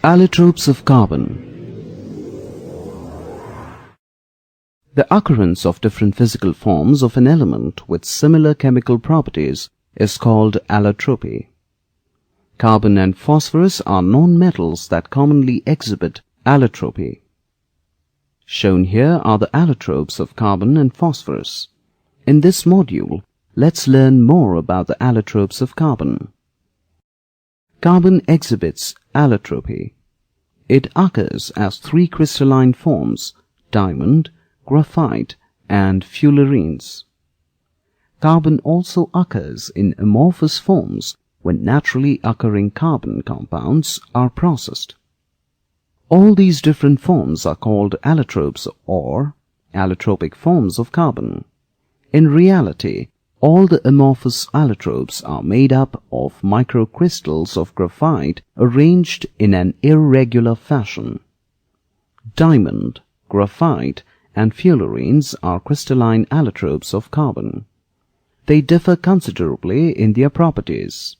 Allotropes of carbon. The occurrence of different physical forms of an element with similar chemical properties is called allotropy. Carbon and phosphorus are known metals that commonly exhibit allotropy. Shown here are the allotropes of carbon and phosphorus. In this module, let's learn more about the allotropes of carbon. Carbon exhibits allotropy. It occurs as three crystalline forms: diamond, graphite, and fullerenes. Carbon also occurs in amorphous forms when naturally occurring carbon compounds are processed. All these different forms are called allotropes or allotropic forms of carbon. In reality, all the amorphous allotropes are made up of microcrystals of graphite arranged in an irregular fashion. Diamond, graphite, and fullerenes are crystalline allotropes of carbon. They differ considerably in their properties.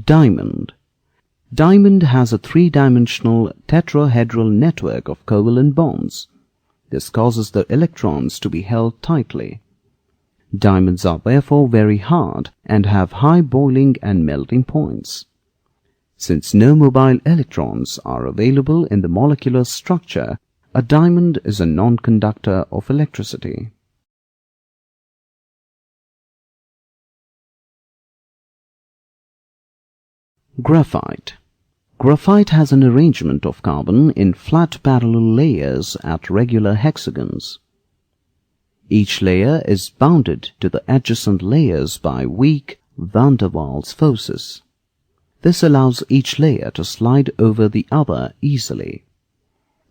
Diamond. Diamond has a three-dimensional tetrahedral network of covalent bonds. This causes the electrons to be held tightly. Diamonds are therefore very hard and have high boiling and melting points. Since no mobile electrons are available in the molecular structure, a diamond is a non-conductor of electricity. Graphite. Graphite has an arrangement of carbon in flat parallel layers at regular hexagons. Each layer is bounded to the adjacent layers by weak van der Waals forces. This allows each layer to slide over the other easily.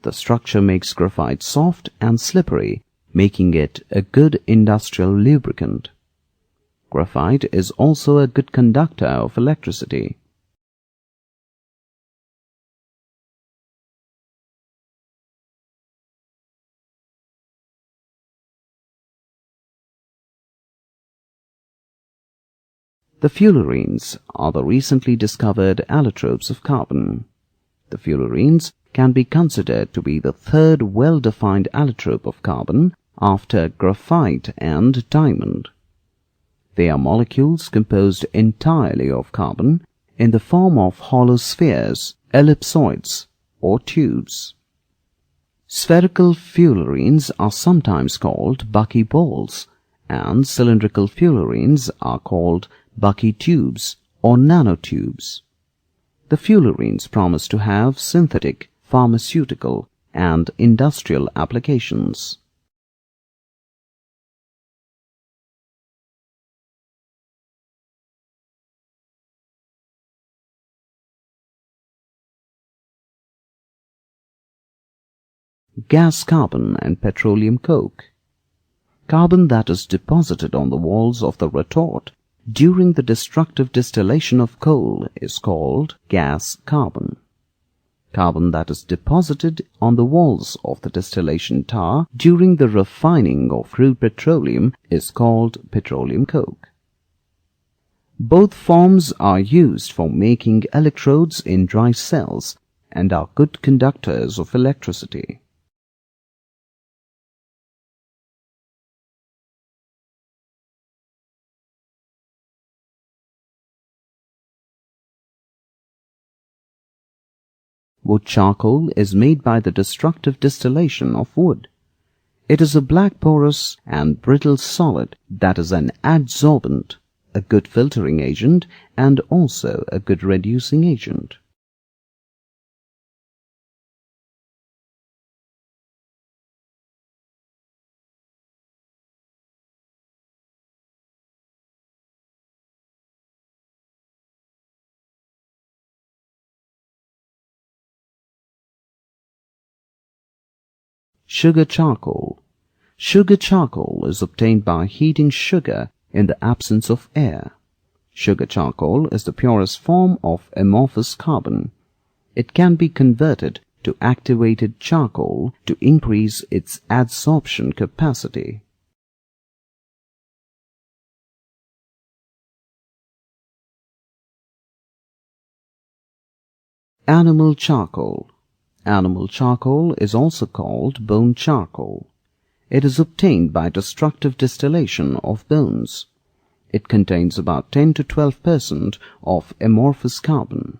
The structure makes graphite soft and slippery, making it a good industrial lubricant. Graphite is also a good conductor of electricity. The fullerenes are the recently discovered allotropes of carbon. The fullerenes can be considered to be the third well-defined allotrope of carbon after graphite and diamond. They are molecules composed entirely of carbon in the form of hollow spheres, ellipsoids, or tubes. Spherical fullerenes are sometimes called buckyballs, and cylindrical fullerenes are called buckytubes or nanotubes. The fullerenes promise to have synthetic, pharmaceutical, and industrial applications. Gas carbon and petroleum coke. Carbon that is deposited on the walls of the retort during the destructive distillation of coal is called gas carbon. Carbon that is deposited on the walls of the distillation tower during the refining of crude petroleum is called petroleum coke. Both forms are used for making electrodes in dry cells and are good conductors of electricity. Wood charcoal is made by the destructive distillation of wood. It is a black porous and brittle solid that is an adsorbent, a good filtering agent, and also a good reducing agent. Sugar charcoal. Sugar charcoal is obtained by heating sugar in the absence of air. Sugar charcoal is the purest form of amorphous carbon. It can be converted to activated charcoal to increase its adsorption capacity. Animal charcoal. Animal charcoal is also called bone charcoal. It is obtained by destructive distillation of bones. It contains about 10 to 12% of amorphous carbon.